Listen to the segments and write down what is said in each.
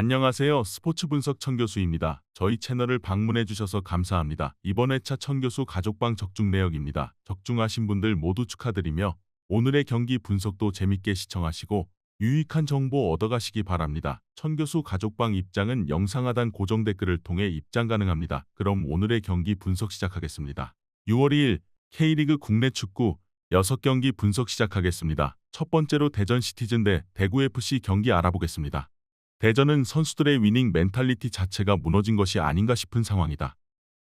안녕하세요. 스포츠 분석 천교수입니다. 저희 채널을 방문해 주셔서 감사합니다. 이번 회차 천교수 가족방 적중 내역입니다. 적중하신 분들 모두 축하드리며 오늘의 경기 분석도 재밌게 시청하시고 유익한 정보 얻어가시기 바랍니다. 천교수 가족방 입장은 영상 하단 고정 댓글을 통해 입장 가능합니다. 그럼 오늘의 경기 분석 시작하겠습니다. 6월 2일 K리그 국내 축구 6경기 분석 시작하겠습니다. 첫 번째로 대전 시티즌 대 대구FC 경기 알아보겠습니다. 대전은 선수들의 위닝 멘탈리티 자체가 무너진 것이 아닌가 싶은 상황이다.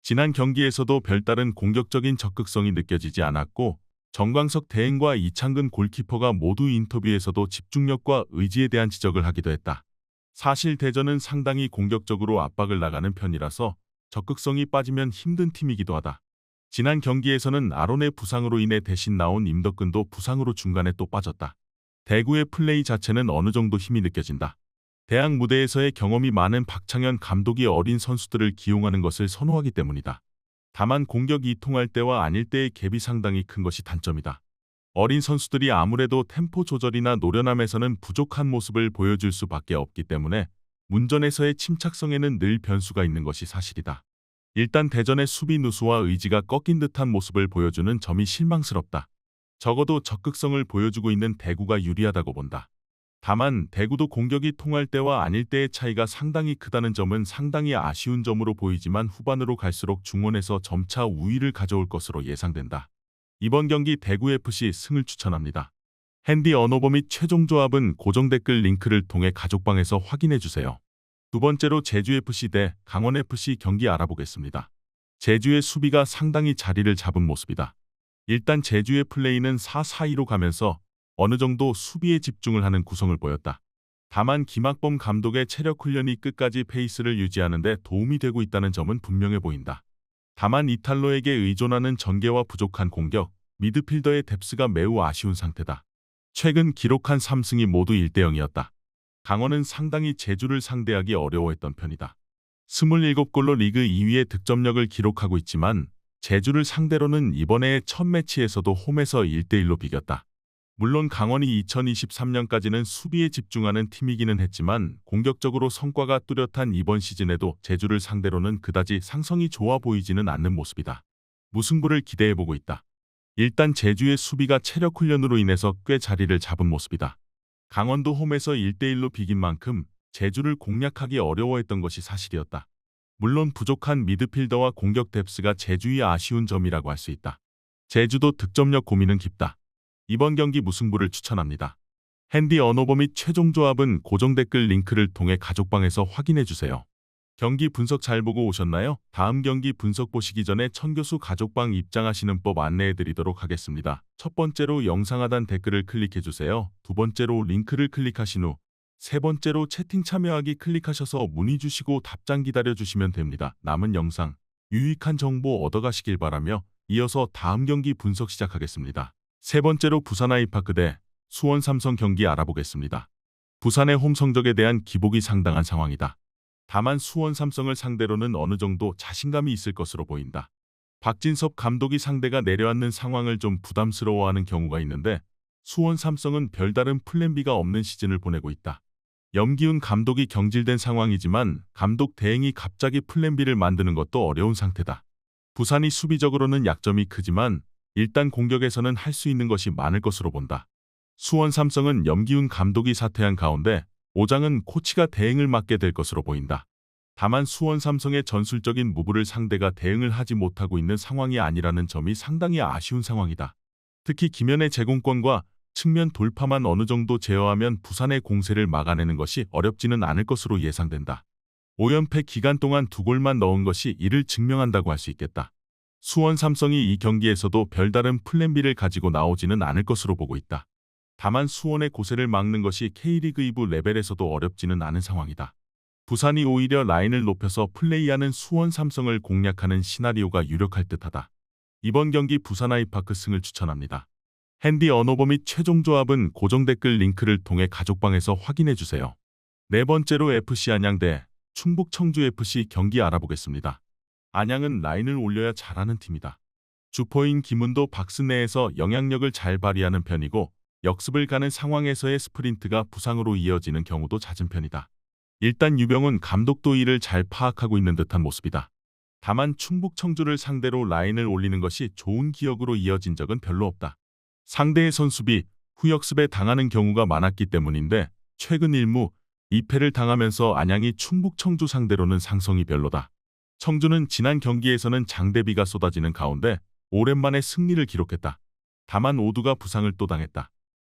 지난 경기에서도 별다른 공격적인 적극성이 느껴지지 않았고 정광석 대행과 이창근 골키퍼가 모두 인터뷰에서도 집중력과 의지에 대한 지적을 하기도 했다. 사실 대전은 상당히 공격적으로 압박을 나가는 편이라서 적극성이 빠지면 힘든 팀이기도 하다. 지난 경기에서는 아론의 부상으로 인해 대신 나온 임덕근도 부상으로 중간에 또 빠졌다. 대구의 플레이 자체는 어느 정도 힘이 느껴진다. 대학 무대에서의 경험이 많은 박창현 감독이 어린 선수들을 기용하는 것을 선호하기 때문이다. 다만 공격이 통할 때와 아닐 때의 갭이 상당히 큰 것이 단점이다. 어린 선수들이 아무래도 템포 조절이나 노련함에서는 부족한 모습을 보여줄 수밖에 없기 때문에 문전에서의 침착성에는 늘 변수가 있는 것이 사실이다. 일단 대전의 수비 누수와 의지가 꺾인 듯한 모습을 보여주는 점이 실망스럽다. 적어도 적극성을 보여주고 있는 대구가 유리하다고 본다. 다만 대구도 공격이 통할 때와 아닐 때의 차이가 상당히 크다는 점은 상당히 아쉬운 점으로 보이지만 후반으로 갈수록 중원에서 점차 우위를 가져올 것으로 예상된다. 이번 경기 대구FC 승을 추천합니다. 핸디 언어버 및 최종 조합은 고정 댓글 링크를 통해 가족방에서 확인해주세요. 두 번째로 제주FC 대 강원FC 경기 알아보겠습니다. 제주의 수비가 상당히 자리를 잡은 모습이다. 일단 제주의 플레이는 4-4-2로 가면서 어느 정도 수비에 집중을 하는 구성을 보였다. 다만 김학범 감독의 체력 훈련이 끝까지 페이스를 유지하는 데 도움이 되고 있다는 점은 분명해 보인다. 다만 이탈로에게 의존하는 전개와 부족한 공격, 미드필더의 뎁스가 매우 아쉬운 상태다. 최근 기록한 3승이 모두 1대0이었다. 강원은 상당히 제주를 상대하기 어려워했던 편이다. 27골로 리그 2위의 득점력을 기록하고 있지만 제주를 상대로는 이번에 첫 매치에서도 홈에서 1대1로 비겼다. 물론 강원이 2023년까지는 수비에 집중하는 팀이기는 했지만 공격적으로 성과가 뚜렷한 이번 시즌에도 제주를 상대로는 그다지 상성이 좋아 보이지는 않는 모습이다. 무승부를 기대해보고 있다. 일단 제주의 수비가 체력 훈련으로 인해서 꽤 자리를 잡은 모습이다. 강원도 홈에서 1대1로 비긴 만큼 제주를 공략하기 어려워했던 것이 사실이었다. 물론 부족한 미드필더와 공격 뎁스가 제주의 아쉬운 점이라고 할 수 있다. 제주도 득점력 고민은 깊다. 이번 경기 무승부를 추천합니다. 핸디 언어버 및 최종 조합은 고정 댓글 링크를 통해 가족방에서 확인해주세요. 경기 분석 잘 보고 오셨나요? 다음 경기 분석 보시기 전에 천교수 가족방 입장하시는 법 안내해드리도록 하겠습니다. 첫 번째로 영상 하단 댓글을 클릭해주세요. 두 번째로 링크를 클릭하신 후 세 번째로 채팅 참여하기 클릭하셔서 문의 주시고 답장 기다려주시면 됩니다. 남은 영상, 유익한 정보 얻어가시길 바라며 이어서 다음 경기 분석 시작하겠습니다. 세 번째로 부산 아이파크 대 수원 삼성 경기 알아보겠습니다. 부산의 홈 성적에 대한 기복이 상당한 상황이다. 다만 수원 삼성을 상대로는 어느 정도 자신감이 있을 것으로 보인다. 박진섭 감독이 상대가 내려앉는 상황을 좀 부담스러워하는 경우가 있는데 수원 삼성은 별다른 플랜 B가 없는 시즌을 보내고 있다. 염기훈 감독이 경질된 상황이지만 감독 대행이 갑자기 플랜 B를 만드는 것도 어려운 상태다. 부산이 수비적으로는 약점이 크지만 일단 공격에서는 할 수 있는 것이 많을 것으로 본다. 수원 삼성은 염기훈 감독이 사퇴한 가운데 오장은 코치가 대행을 맡게 될 것으로 보인다. 다만 수원 삼성의 전술적인 무브를 상대가 대응을 하지 못하고 있는 상황이 아니라는 점이 상당히 아쉬운 상황이다. 특히 김현의 제공권과 측면 돌파만 어느 정도 제어하면 부산의 공세를 막아내는 것이 어렵지는 않을 것으로 예상된다. 5연패 기간 동안 2골만 넣은 것이 이를 증명한다고 할 수 있겠다. 수원 삼성이 이 경기에서도 별다른 플랜 B를 가지고 나오지는 않을 것으로 보고 있다. 다만 수원의 고세를 막는 것이 K리그 2부 레벨에서도 어렵지는 않은 상황이다. 부산이 오히려 라인을 높여서 플레이하는 수원 삼성을 공략하는 시나리오가 유력할 듯하다. 이번 경기 부산 아이파크 승을 추천합니다. 핸디 언어버 및 최종 조합은 고정 댓글 링크를 통해 가족방에서 확인해주세요. 네 번째로 FC 안양 대 충북 청주FC 경기 알아보겠습니다. 안양은 라인을 올려야 잘하는 팀이다. 주포인 김은도 박스 내에서 영향력을 잘 발휘하는 편이고 역습을 가는 상황에서의 스프린트가 부상으로 이어지는 경우도 잦은 편이다. 일단 유병훈 감독도 이를 잘 파악하고 있는 듯한 모습이다. 다만 충북 청주를 상대로 라인을 올리는 것이 좋은 기억으로 이어진 적은 별로 없다. 상대의 선수비, 후역습에 당하는 경우가 많았기 때문인데 최근 1무 2패를 당하면서 안양이 충북 청주 상대로는 상성이 별로다. 청주는 지난 경기에서는 장대비가 쏟아지는 가운데 오랜만에 승리를 기록했다. 다만 오두가 부상을 또 당했다.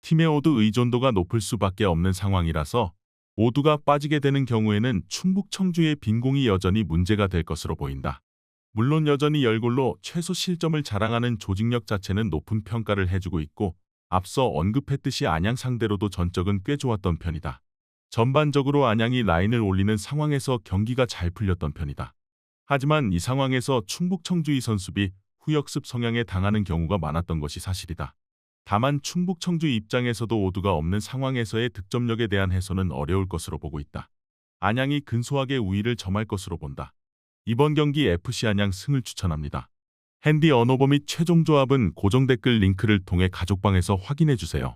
팀의 오두 의존도가 높을 수밖에 없는 상황이라서 오두가 빠지게 되는 경우에는 충북 청주의 빈공이 여전히 문제가 될 것으로 보인다. 물론 여전히 열골로 최소 실점을 자랑하는 조직력 자체는 높은 평가를 해주고 있고 앞서 언급했듯이 안양 상대로도 전적은 꽤 좋았던 편이다. 전반적으로 안양이 라인을 올리는 상황에서 경기가 잘 풀렸던 편이다. 하지만 이 상황에서 충북 청주의 선수비, 후역습 성향에 당하는 경우가 많았던 것이 사실이다. 다만 충북 청주 입장에서도 오두가 없는 상황에서의 득점력에 대한 해소는 어려울 것으로 보고 있다. 안양이 근소하게 우위를 점할 것으로 본다. 이번 경기 FC 안양 승을 추천합니다. 핸디 언어버 및 최종 조합은 고정 댓글 링크를 통해 가족방에서 확인해주세요.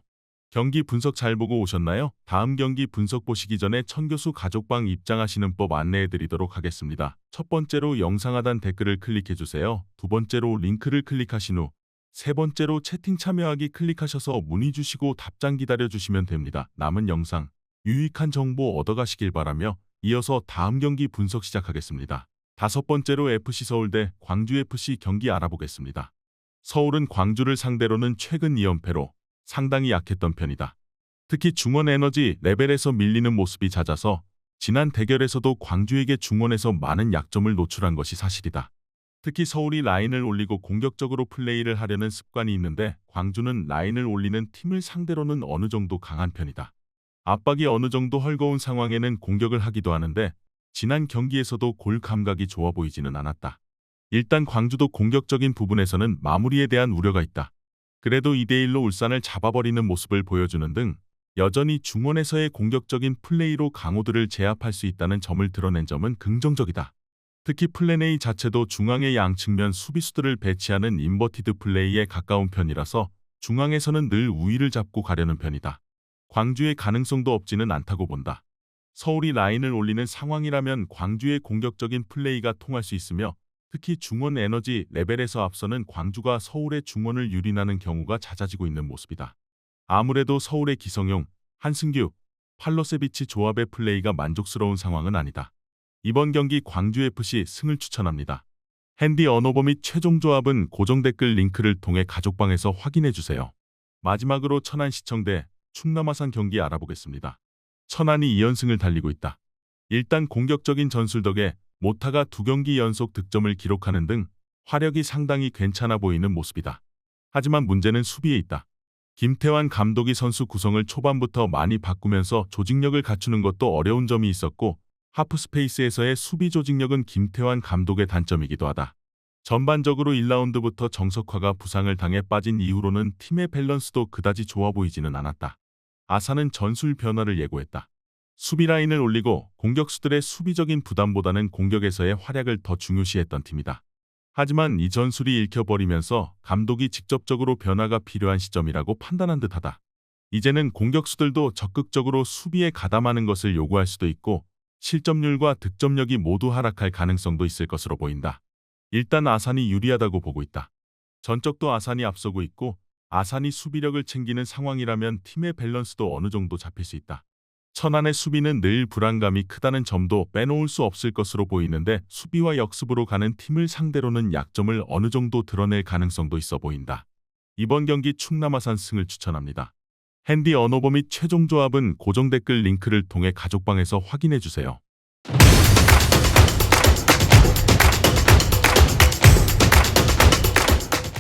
경기 분석 잘 보고 오셨나요? 다음 경기 분석 보시기 전에 천교수 가족방 입장하시는 법 안내해드리도록 하겠습니다. 첫 번째로 영상 하단 댓글을 클릭해주세요. 두 번째로 링크를 클릭하신 후 세 번째로 채팅 참여하기 클릭하셔서 문의 주시고 답장 기다려주시면 됩니다. 남은 영상 유익한 정보 얻어가시길 바라며 이어서 다음 경기 분석 시작하겠습니다. 다섯 번째로 FC서울대 광주FC 경기 알아보겠습니다. 서울은 광주를 상대로는 최근 2연패로 상당히 약했던 편이다. 특히 중원 에너지 레벨에서 밀리는 모습이 잦아서 지난 대결에서도 광주에게 중원에서 많은 약점을 노출한 것이 사실이다. 특히 서울이 라인을 올리고 공격적으로 플레이를 하려는 습관이 있는데 광주는 라인을 올리는 팀을 상대로는 어느 정도 강한 편이다. 압박이 어느 정도 헐거운 상황에는 공격을 하기도 하는데 지난 경기에서도 골 감각이 좋아 보이지는 않았다. 일단 광주도 공격적인 부분에서는 마무리에 대한 우려가 있다. 그래도 2대1로 울산을 잡아버리는 모습을 보여주는 등 여전히 중원에서의 공격적인 플레이로 강호들을 제압할 수 있다는 점을 드러낸 점은 긍정적이다. 특히 플랜 A 자체도 중앙의 양측면 수비수들을 배치하는 인버티드 플레이에 가까운 편이라서 중앙에서는 늘 우위를 잡고 가려는 편이다. 광주의 가능성도 없지는 않다고 본다. 서울이 라인을 올리는 상황이라면 광주의 공격적인 플레이가 통할 수 있으며 특히 중원 에너지 레벨에서 앞서는 광주가 서울의 중원을 유린하는 경우가 잦아지고 있는 모습이다. 아무래도 서울의 기성용, 한승규, 팔로세비치 조합의 플레이가 만족스러운 상황은 아니다. 이번 경기 광주FC 승을 추천합니다. 핸디 언어버 및 최종 조합은 고정 댓글 링크를 통해 가족방에서 확인해주세요. 마지막으로 천안시청 대 충남아산 경기 알아보겠습니다. 천안이 2연승을 달리고 있다. 일단 공격적인 전술 덕에 모타가 2경기 연속 득점을 기록하는 등 화력이 상당히 괜찮아 보이는 모습이다. 하지만 문제는 수비에 있다. 김태환 감독이 선수 구성을 초반부터 많이 바꾸면서 조직력을 갖추는 것도 어려운 점이 있었고 하프스페이스에서의 수비 조직력은 김태환 감독의 단점이기도 하다. 전반적으로 1라운드부터 정석화가 부상을 당해 빠진 이후로는 팀의 밸런스도 그다지 좋아 보이지는 않았다. 아산은 전술 변화를 예고했다. 수비 라인을 올리고 공격수들의 수비적인 부담보다는 공격에서의 활약을 더 중요시했던 팀이다. 하지만 이 전술이 읽혀버리면서 감독이 직접적으로 변화가 필요한 시점이라고 판단한 듯하다. 이제는 공격수들도 적극적으로 수비에 가담하는 것을 요구할 수도 있고 실점률과 득점력이 모두 하락할 가능성도 있을 것으로 보인다. 일단 아산이 유리하다고 보고 있다. 전적도 아산이 앞서고 있고 아산이 수비력을 챙기는 상황이라면 팀의 밸런스도 어느 정도 잡힐 수 있다. 천안의 수비는 늘 불안감이 크다는 점도 빼놓을 수 없을 것으로 보이는데 수비와 역습으로 가는 팀을 상대로는 약점을 어느 정도 드러낼 가능성도 있어 보인다. 이번 경기 충남아산 승을 추천합니다. 핸디 언어버 및 최종 조합은 고정 댓글 링크를 통해 가족방에서 확인해주세요.